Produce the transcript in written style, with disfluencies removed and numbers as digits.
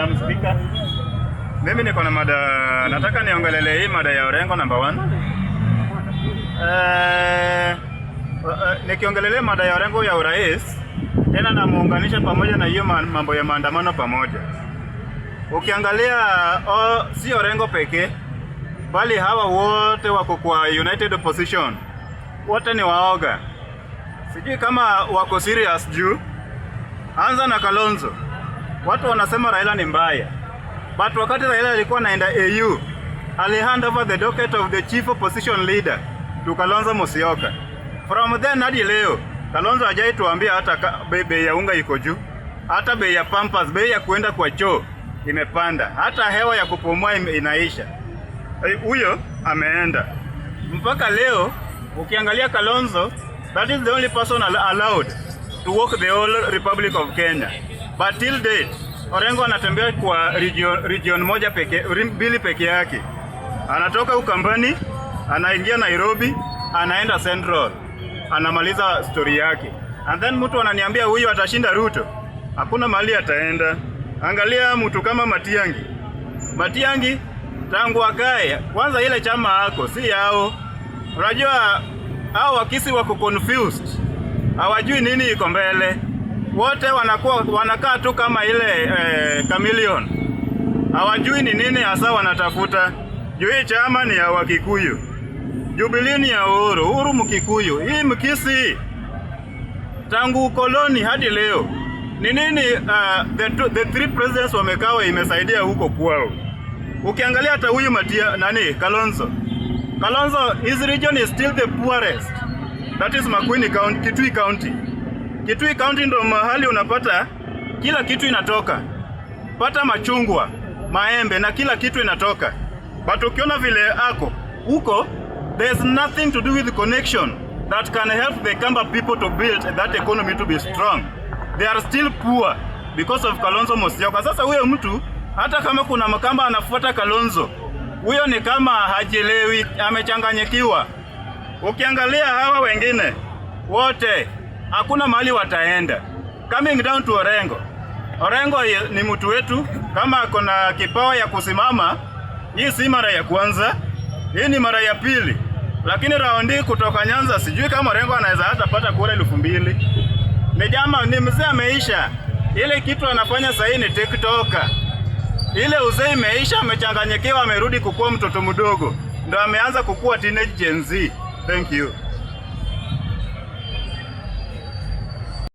Madam Speaker, mimi niko na mada, nataka niongelele hii mada ya Orengo number 1. Nikiongelele mada ya Orengo ya urais, tena namuunganisha pamoja na hiyo mambo ya maandamano pamoja. Ukiangalia si Orengo pekee, bali hawa wote wako kwa United Opposition. Wote ni waoga. Sijui kama wako serious juu. Anza na Kalonzo. Watu wanasema Raila ni mbaya. But wakati Raila alikuwa anaenda AU, hand over the docket of the chief opposition leader to Kalonzo Musyoka. From then hadi leo, Kalonzo hajai tuambia hata bei ya unga iko juu, hata bei ya pampers, bei ya kuenda kwa choo imepanda, hata hewa ya kupumua inaisha. Huyo ameenda. Mpaka leo ukiangalia Kalonzo, that is the only person allowed to walk the whole Republic of Kenya. But till date, Orengo anatembea kwa region moja mbili peke yake. Anatoka Ukambani, anaingia Nairobi, anaenda Central, anamaliza story yake. And then mtu ananiambia huyu atashinda Ruto. Hakuna mahali ataenda. Angalia mtu kama Matiang'i. Matiang'i tangu akae, kwanza ile chama hako si yao. Unajua hao wakisi wako confused. Hawajui nini iko mbele. Wote wanakaa tu kama ile chameleon. Hawajui ni nini hasa wanatafuta. Juu hii chama ni ya Wakikuyu. Jubilee ni ya Uhuru Mkikuyu. Hii Mkisi tangu ukoloni hadi leo. Ni nini the three presidents wamekawa imesaidia huko kwao. Ukiangalia hata huyu Kalonzo, his region is still the poorest. That is Makueni County, Kitui County. Kitui County ndo mahali unapata kila kitu inatoka. Pata machungwa, maembe na kila kitu inatoka. But ukiona vile ako huko, there's nothing to do with the connection that can help the Kamba people to build that economy to be strong. They are still poor because of Kalonzo Musyoka. Sasa huyo mtu hata kama kuna Makamba anafuata Kalonzo, huyo ni kama hajelewi, amechanganyikiwa. Ukiangalia hawa wengine wote hakuna mahali wataenda. Coming down to Orengo. Orengo ni mtu wetu, kama kuna kipawa ya kusimama, hii si mara ya kwanza, hii ni mara ya pili. Lakini raundi kutoka Nyanza sijui kama Orengo anaweza hata pata kura 2000. Ni mzee ameisha. Ile kitu anafanya sasa ni TikToker. Ile uzee imeisha, amechanganyikiwa, amerudi kukua mtoto mdogo. Ndio ameanza kukua teenage Gen Z. Thank you.